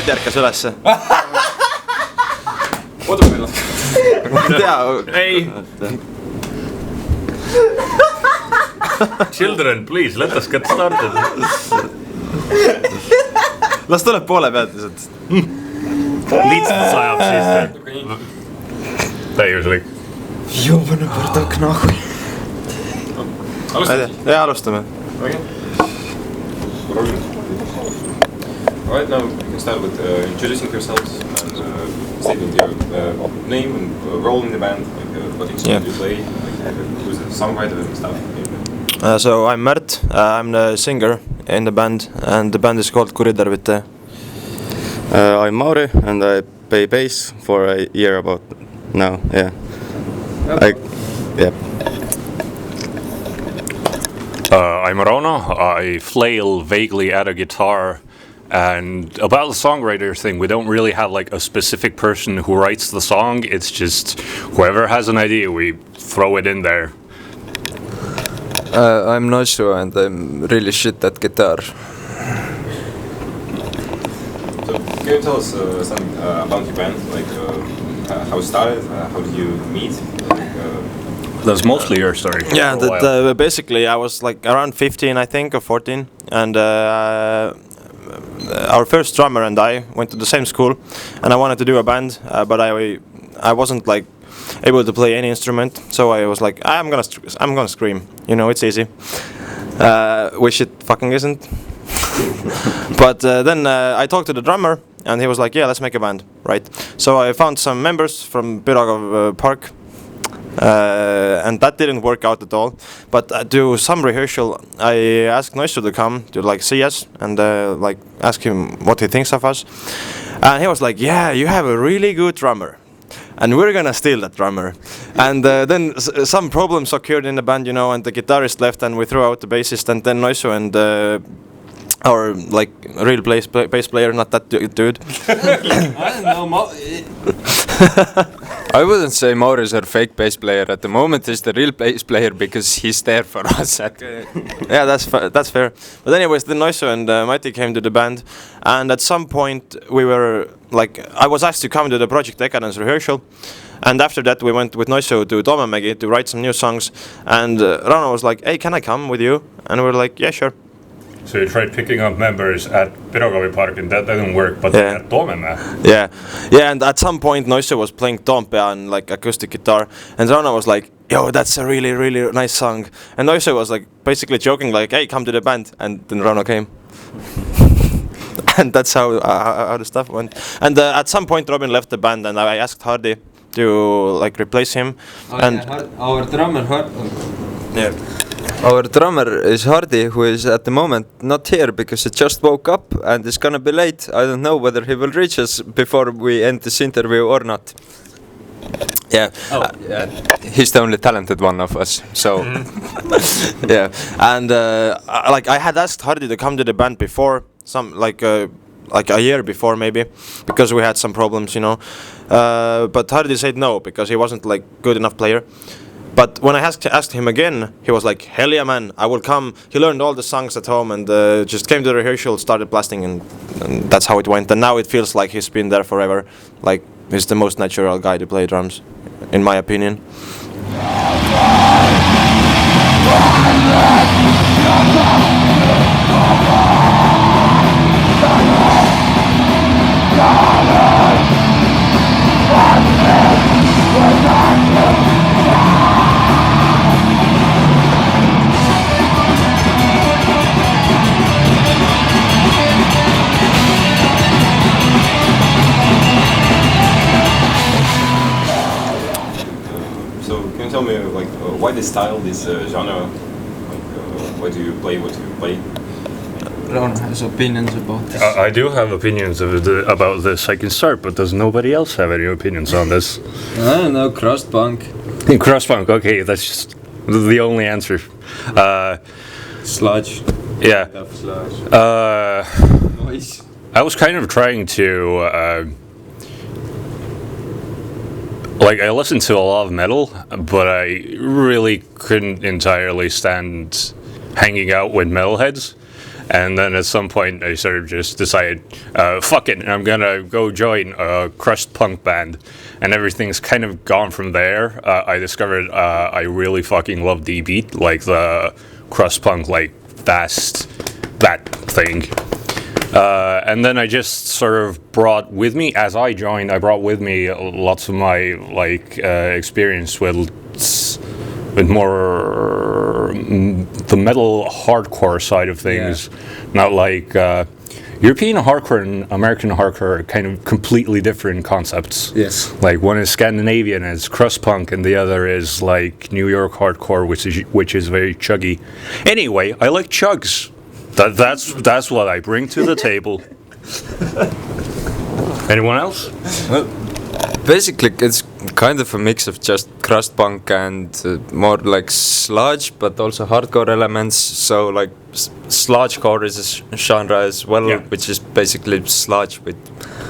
Hardi ärkas ülesse. Kodumil. Ei. Children, please, let us get started. Las tuleb poole pealt lihtsalt. Lihtsalt sajab siis. Täiuslik. Jumala pardok nahui. Ja alustame. Okay. Alright, now you can start with introducing yourselves and stating your name and role in the band, like what instrument you play, like who's the songwriter and stuff. So I'm Mert, I'm the singer in the band, and the band is called Kuritarvitaja. I'm Mauri, and I play bass for a year about now. Yeah. I'm Rona. I flail vaguely at a guitar. And about the songwriter thing, we don't really have like a specific person who writes the song. It's just whoever has an idea, we throw it in there. I'm Noshu and I'm really shit at guitar. So can you tell us something about your band, like how it started, how did you meet? That's mostly your story. Yeah, basically I was like around 15 I think, or 14, and our first drummer and I went to the same school, and I wanted to do a band, but I wasn't like able to play any instrument, so I was like, I'm gonna scream, you know, it's easy, which it fucking isn't. But then I talked to the drummer, and he was like, yeah, let's make a band, right? So I found some members from Pirogov Park, and that didn't work out at all. But to some rehearsal, I asked Noshu to come to like see us and like ask him what he thinks of us, and he was like, yeah, you have a really good drummer, and we're gonna steal that drummer. And then some problems occurred in the band, you know, and the guitarist left, and we threw out the bassist, and then Noshu and our like real bass player, not that dude. I don't know. I wouldn't say Mauri is our fake bass player. At the moment, he's the real bass player because he's there for us. Yeah, that's fair. But anyways, then Noshu and Mati came to the band, and at some point we were like, I was asked to come to the Project Decadence rehearsal, and after that we went with Noshu to Toomemägi to write some new songs, and Rauno was like, hey, can I come with you? And we were like, yeah, sure. So you tried picking up members at Pirogov Park, and that didn't work, but at Toomemäe. Yeah, and at some point Noshu was playing Toompea on like acoustic guitar, and Rauno was like, yo, that's a really, really nice song. And Noshu was like basically joking like, hey, come to the band, and then Rauno came. And that's how the stuff went. And at some point Robin left the band, and I asked Hardi to like replace him. Our drummer Yeah. Our drummer is Hardi, who is at the moment not here because he just woke up and is gonna be late. I don't know whether he will reach us before we end this interview or not. Yeah. Yeah. He's the only talented one of us, so yeah. And like I had asked Hardi to come to the band before, some like a year before maybe, because we had some problems, you know. But Hardi said no because he wasn't like good enough player. But when I asked him again, he was like, hell yeah, man, I will come. He learned all the songs at home and just came to the rehearsal, started blasting, and that's how it went. And now it feels like he's been there forever. Like, he's the most natural guy to play drums, in my opinion. Tell me, like, why this style, this genre? Like, why do you play what you play? Ron has opinions about this. I do have opinions about this. I can start, but does nobody else have any opinions on this? I don't know, crust punk. Crust punk, okay, that's just the only answer. Sludge. Yeah. Sludge. Noise. I was kind of trying to like, I listened to a lot of metal, but I really couldn't entirely stand hanging out with metalheads. And then at some point, I sort of just decided, fuck it, I'm gonna go join a crust punk band. And everything's kind of gone from there. I discovered I really fucking love D-beat, like the crust punk, like fast, that thing. And then I just sort of brought with me, as I joined, I brought with me lots of my experience with more the metal hardcore side of things, not like European hardcore and American hardcore are kind of completely different concepts. Yes. Like one is Scandinavian, it's crust punk, and the other is like New York hardcore, which is very chuggy. Anyway, I like chugs. That's what I bring to the table. Anyone else? Well, basically, it's kind of a mix of just crust punk and more like sludge, but also hardcore elements. So like sludgecore is a genre as well, which is basically sludge with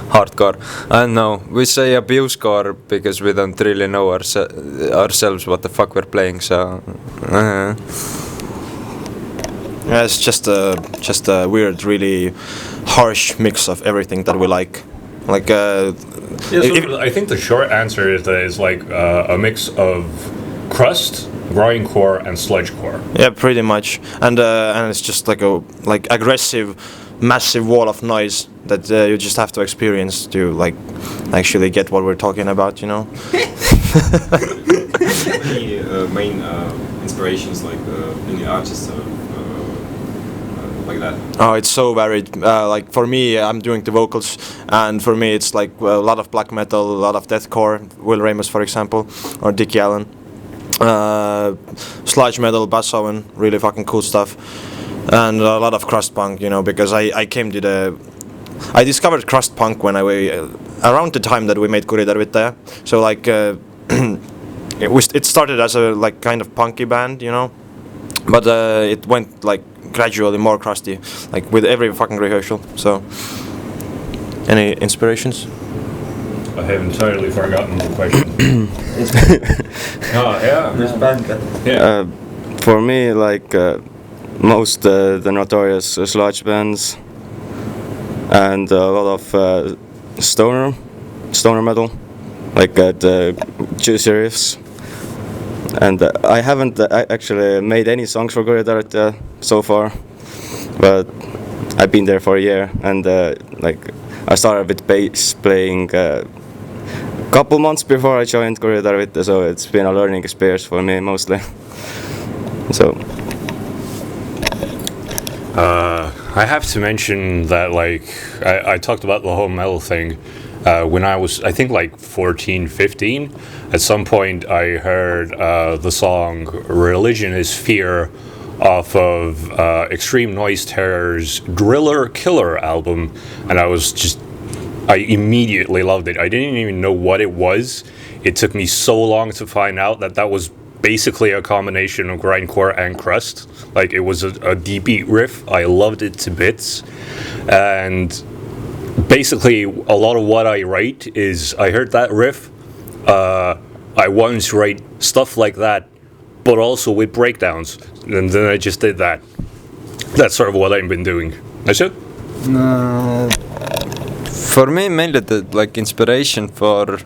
hardcore. I don't know, we say abusecore because we don't really know ourselves what the fuck we're playing. So. Yeah, it's just a weird, really harsh mix of everything that we like. Like, I think the short answer is that it's like a mix of crust, grindcore, and sludgecore. Yeah, pretty much, and it's just like a aggressive, massive wall of noise that you just have to experience to like actually get what we're talking about, you know. Any main inspirations, like any artists? Like that. Oh, it's so varied. Like for me, I'm doing the vocals, and for me, it's like a lot of black metal, a lot of deathcore. Will Ramos, for example, or Dickie Allen. Sludge metal, bass Owen, really fucking cool stuff, and a lot of crust punk. You know, because I I discovered crust punk when around the time that we made Kuritarvitaja. So like it started as a like kind of punky band, you know, but it went like gradually more crusty, like with every fucking rehearsal. So, any inspirations? I have entirely forgotten the question. Oh yeah. For me, like most the notorious sludge bands and a lot of stoner metal, like the juicy riffs. And I haven't actually made any songs for Kuritarvitaja so far, but I've been there for a year, and like I started with bass playing a couple months before I joined Kuritarvitaja, so it's been a learning experience for me mostly. So I have to mention that like I talked about the whole metal thing. When I was, I think, like 14, 15, at some point I heard the song Religion is Fear off of Extreme Noise Terror's Driller Killer album, and I immediately loved it. I didn't even know what it was. It took me so long to find out that was basically a combination of grindcore and crust. Like, it was a deep beat riff. I loved it to bits. And basically, a lot of what I write is, I heard that riff, I wanted to write stuff like that, but also with breakdowns, and then I just did that. That's sort of what I've been doing. That's it? For me, mainly the like inspiration for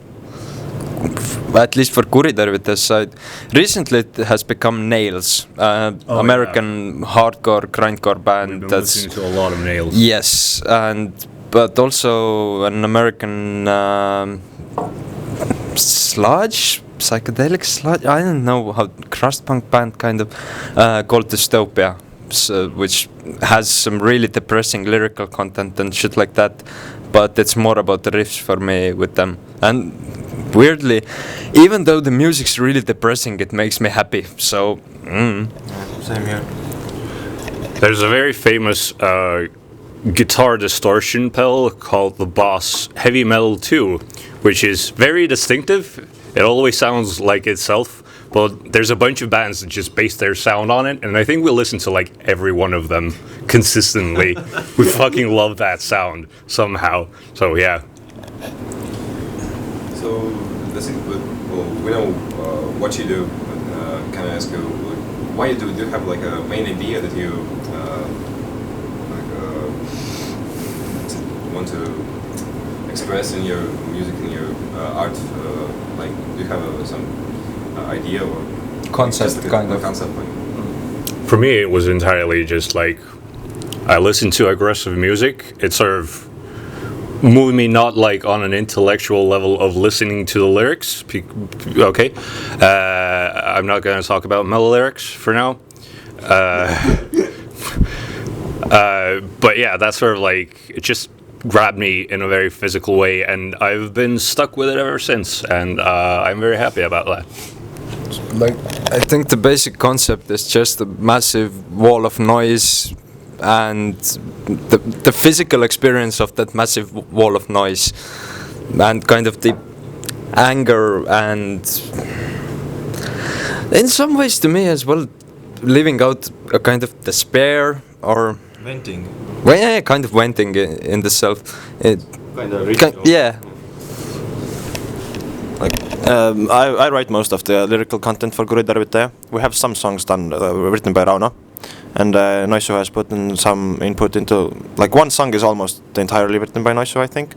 at least for Kuritarvitaja's side, recently it has become Nails, American hardcore grindcore band. We've been listening to a lot of Nails. Yes, but also an American sludge, psychedelic sludge, I don't know how, crust punk band kind of, called Dystopia, which has some really depressing lyrical content and shit like that, but it's more about the riffs for me with them. And weirdly, even though the music's really depressing, it makes me happy, so Same here. There's a very famous guitar distortion pedal called the Boss Heavy Metal 2, which is very distinctive. It always sounds like itself, but there's a bunch of bands that just base their sound on it, and I think we listen to like every one of them consistently. We fucking love that sound somehow. So yeah. So that's it. But, well, we know what you do. But can I ask you why you do? Do you have like a main idea that you want to express in your music, in your art? Like, do you have some idea or Concept, just kind a of. concept? Like, For me, it was entirely just like I listened to aggressive music. It sort of moved me not like on an intellectual level of listening to the lyrics. Okay, I'm not going to talk about mellow lyrics for now. But yeah, that's sort of like it just grabbed me in a very physical way, and I've been stuck with it ever since, and I'm very happy about that. Like, I think the basic concept is just a massive wall of noise, and the physical experience of that massive wall of noise, and kind of the anger, and in some ways to me as well, leaving out a kind of despair or Venting. well, yeah, kind of venting in the self. Kind of Yeah. Like I write most of the lyrical content for Kuritarvitaja. We have some songs done written by Rauno, and Noisu has put in some input into. Like one song is almost entirely written by Noisu, I think.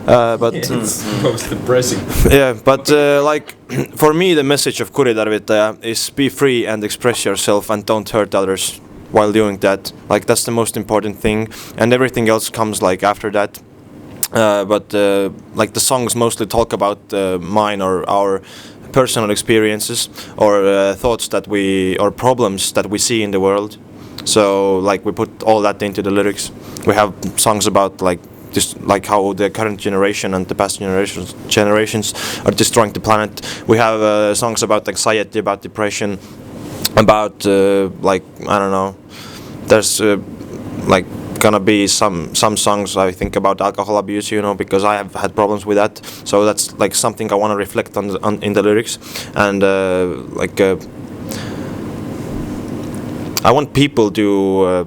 But it's most depressing. yeah, but like for me, the message of Kuritarvitaja is be free and express yourself and don't hurt others while doing that. Like that's the most important thing, and everything else comes like after that. But like the songs mostly talk about mine or our personal experiences or thoughts that we or problems that we see in the world. So like we put all that into the lyrics. We have songs about like just like how the current generation and the past generations are destroying the planet. We have songs about anxiety, about depression, about like I don't know. There's like gonna be some songs I think about alcohol abuse, you know, because I have had problems with that. So that's like something I want to reflect on in the lyrics, and like I want people to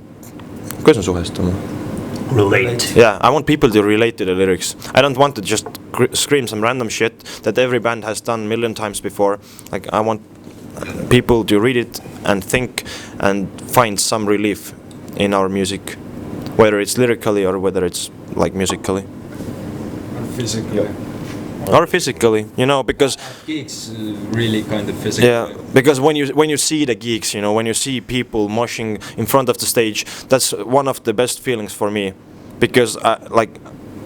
Relate. yeah, I want people to relate to the lyrics. I don't want to just scream some random shit that every band has done a million times before. Like I want people to read it and think and find some relief in our music, whether it's lyrically or whether it's like musically Physically. or physically, you know, because Geeks really kind of physical. yeah, because when you see the geeks, you know, when you see people moshing in front of the stage, that's one of the best feelings for me, because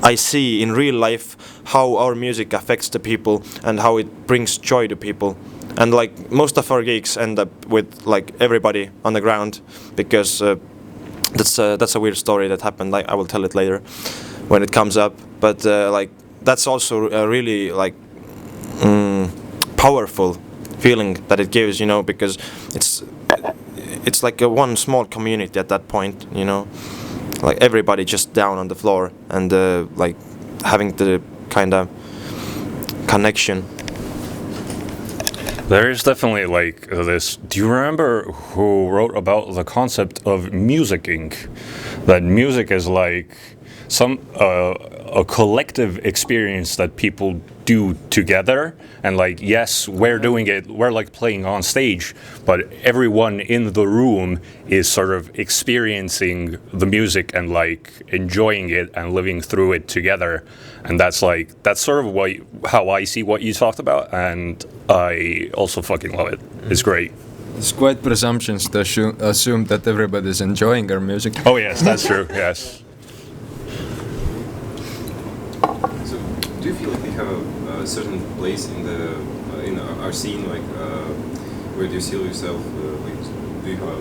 I see in real life how our music affects the people and how it brings joy to people. And like most of our gigs end up with like everybody on the ground, because that's a weird story that happened. Like I will tell it later when it comes up. But like that's also a really like powerful feeling that it gives, you know, because it's like a one small community at that point, you know, like everybody just down on the floor and like having the kind of connection. There is definitely like this. Do you remember who wrote about the concept of musicking? That music is like some a collective experience that people do together, and like yes, we're doing it, we're like playing on stage, but everyone in the room is sort of experiencing the music and like enjoying it and living through it together. And that's sort of how I see what you talked about, and I also fucking love it. It's great. It's quite presumptions to assume that everybody's enjoying our music. Oh yes, that's true. Yes. So, do you feel like you have a certain place in the in our scene, like where do you see yourself? Like, do you have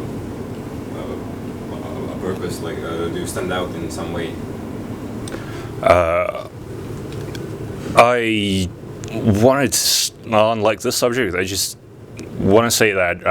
a purpose? Like, do you stand out in some way? I wanted to, on like this subject, I just want to say that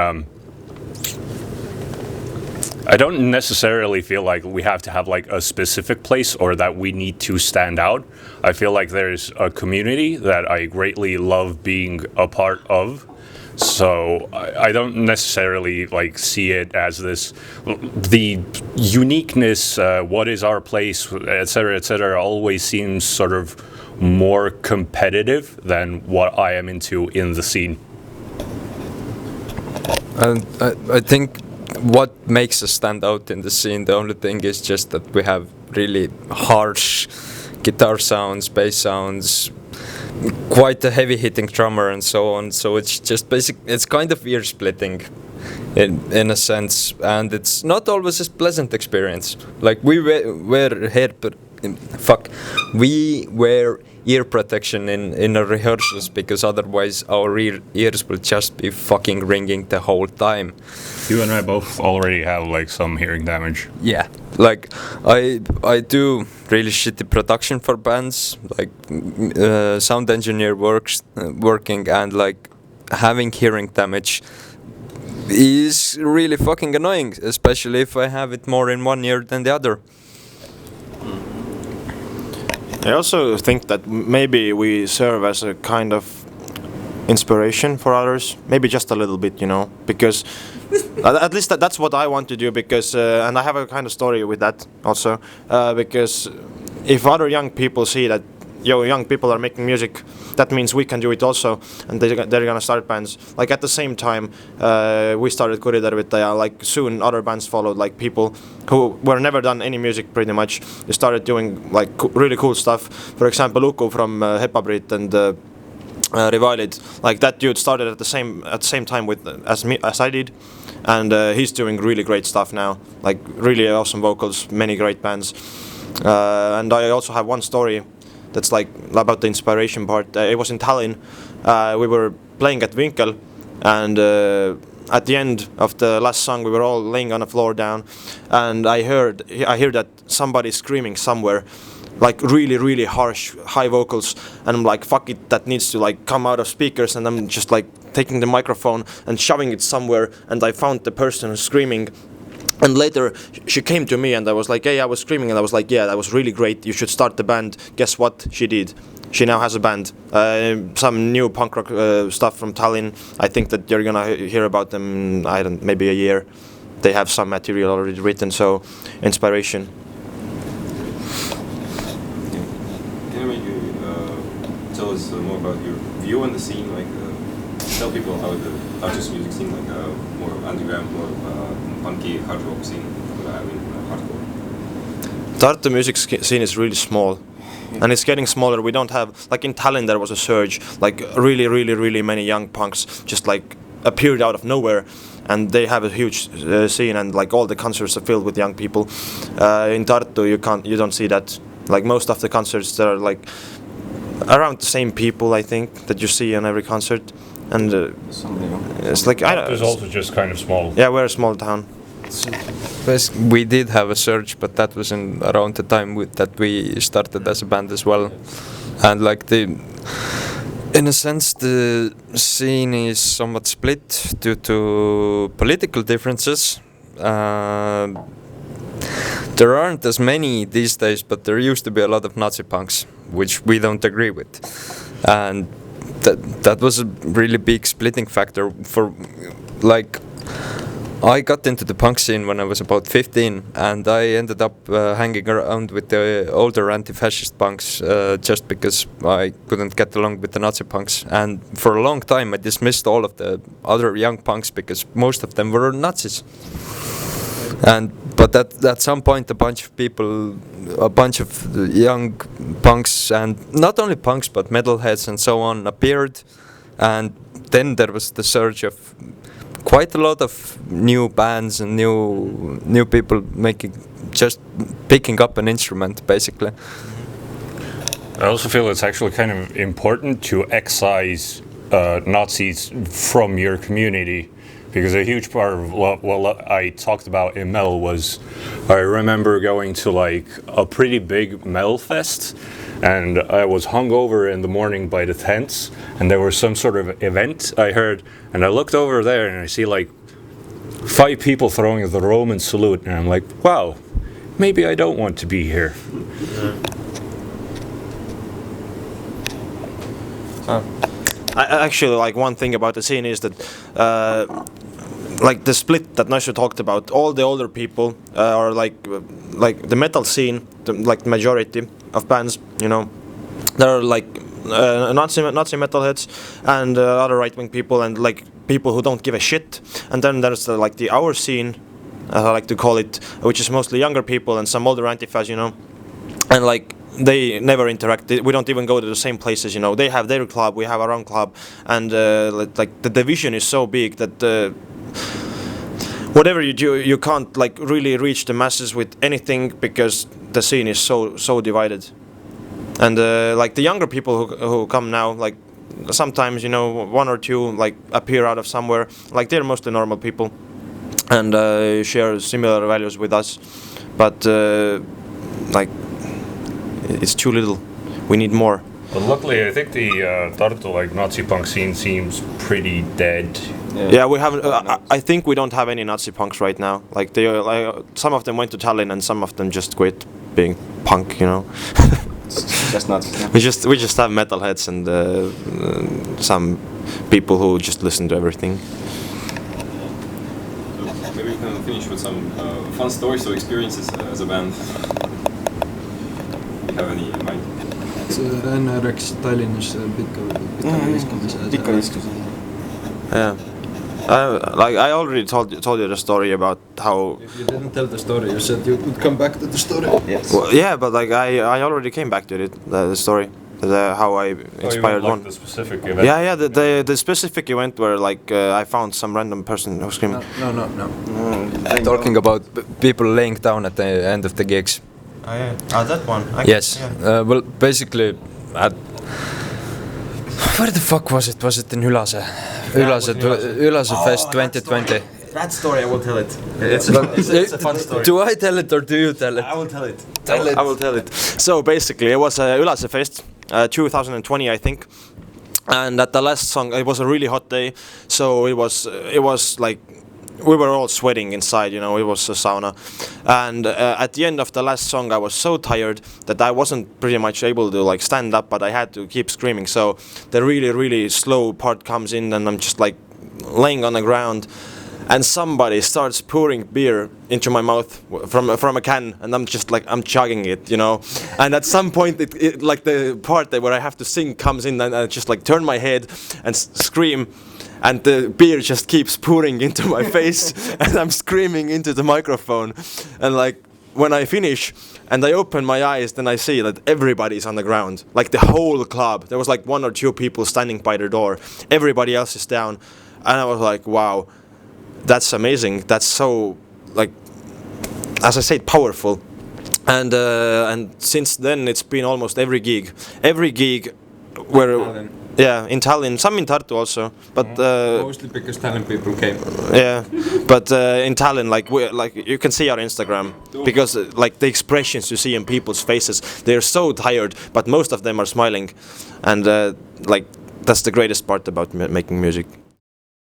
I don't necessarily feel like we have to have like a specific place or that we need to stand out. I feel like there's a community that I greatly love being a part of. So I don't necessarily like see it as this, the uniqueness, what is our place, etc., always seems sort of more competitive than what I am into in the scene. And I think what makes us stand out in the scene, the only thing is just that we have really harsh guitar sounds, bass sounds, quite a heavy hitting drummer and so on. So it's just it's kind of ear splitting in a sense, and it's not always a pleasant experience. Like we wear ear protection in our rehearsals because otherwise our ears will just be fucking ringing the whole time. You and I both already have like some hearing damage. Yeah, like I do really shitty production for bands, like sound engineer working, and like having hearing damage is really fucking annoying, especially if I have it more in one ear than the other. I also think that maybe we serve as a kind of inspiration for others, maybe just a little bit, you know, because at least that's what I want to do, because and I have a kind of story with that also, because if other young people see that young people are making music, that means we can do it also, and they're gonna start bands. Like at the same time, we started Kuritarvitaja, like soon other bands followed, like people who were never done any music pretty much. They started doing like really cool stuff. For example, Uku from Hepabrit and Rivalid, like that dude started at the same time with as I did, and he's doing really great stuff now, like really awesome vocals, many great bands. And I also have one story that's like about the inspiration part. It was in Tallinn. We were playing at Winkel, and at the end of the last song we were all laying on the floor down, and I hear that somebody screaming somewhere, like really harsh high vocals, and I'm like, fuck it, that needs to like come out of speakers, and I'm just like taking the microphone and shoving it somewhere, and I found the person screaming. And later she came to me and I was like, hey, I was screaming, and I was like, yeah, that was really great, you should start the band. Guess what she did? She now has a band, some new punk rock stuff from Tallinn. I think that you're gonna hear about them in maybe a year. They have some material already written, so inspiration. Can you maybe tell us more about your view on the scene, like tell people how the Tartu's music scene, like more underground, more punky hard rock scene, hardcore. Tartu music scene is really small, and it's getting smaller. We don't have, like in Tallinn there was a surge, like really many young punks just like appeared out of nowhere, and they have a huge scene, and like all the concerts are filled with young people. In Tartu you don't see that. Like most of the concerts there are like around the same people, I think, that you see on every concert. And it's like It's also just kind of small. Yeah, we're a small town. We did have a surge, but that was around the time that we started as a band as well. And like in a sense, the scene is somewhat split due to political differences. There aren't as many these days, but there used to be a lot of Nazi punks, which we don't agree with. And that was a really big splitting factor for, like, I got into the punk scene when I was about 15, and I ended up hanging around with the older anti-fascist punks just because I couldn't get along with the Nazi punks. And for a long time I dismissed all of the other young punks because most of them were Nazis. But at some point a bunch of young punks, and not only punks but metalheads and so on, appeared, and then there was the surge of quite a lot of new bands and new people just picking up an instrument basically. I also feel it's actually kind of important to excise Nazis from your community, because a huge part of what I talked about in Mel was, I remember going to like a pretty big Mel fest, and I was hungover in the morning by the tents, and there was some sort of event I heard, and I looked over there and I see like 5 people throwing the Roman salute, and I'm like, wow, maybe I don't want to be here. I actually, like, one thing about the scene is that like the split that Nashu talked about, all the older people are like the metal scene, like the majority of bands, you know, there are like Nazi metalheads and other right-wing people and like people who don't give a shit, and then there's like the our scene, as I like to call it, which is mostly younger people and some older antifas, you know, and like they never interact. We don't even go to the same places. You know, they have their club, we have our own club, and like the division is so big that whatever you do, you can't like really reach the masses with anything because the scene is so divided. And like the younger people who come now, like sometimes, you know, one or two like appear out of somewhere. Like they're mostly normal people and share similar values with us, but like it's too little. We need more. But luckily, I think the Tartu like Nazi punk scene seems pretty dead. Yeah, we haven't. I think we don't have any Nazi punks right now. Like they, some of them went to Tallinn and some of them just quit being punk. You know. Just not. we just have metalheads and some people who just listen to everything. So maybe we can finish with some fun stories or experiences as a band. Do you have any in mind? enne rääkisid Tallinnas pikka viskamise. Yeah. Like I already told you the story about how. You didn't tell the story. You said you would come back to the story. Yes. Well, yeah, but like I already came back to it. The story, how I inspired one. The specific event. Yeah, the specific event where like I found some random person who screamed. No. Talking about people laying down at the end of the gigs. Oh yeah. That one. Yes. Yeah. Well, basically, where the fuck was it? Was it in Ülase? Ülase Fest 2020. That story I will tell it. It's a fun story. Do I tell it or do you tell it? I will tell it. I will tell it. So basically, it was Ülase Fest, 2020, I think. And at the last song, it was a really hot day, so it was like we were all sweating inside, you know, it was a sauna. And at the end of the last song, I was so tired that I wasn't pretty much able to like stand up, but I had to keep screaming. So the really slow part comes in and I'm just like laying on the ground and somebody starts pouring beer into my mouth from a can and I'm just like, I'm chugging it, you know. And at some point, it like the part where I have to sing comes in and I just like turn my head and scream. And the beer just keeps pouring into my face and I'm screaming into the microphone. And like when I finish and I open my eyes, then I see that everybody's on the ground. Like the whole club. There was like one or two people standing by the door. Everybody else is down. And I was like, wow, that's amazing. That's so, like, as I said, powerful. And since then it's been almost every gig. Every gig where... Yeah, in Tallinn, some in Tartu also, but mostly because Tallinn people came. Yeah, but in Tallinn, like you can see our Instagram because like the expressions you see in people's faces, they're so tired, but most of them are smiling, and like that's the greatest part about making music.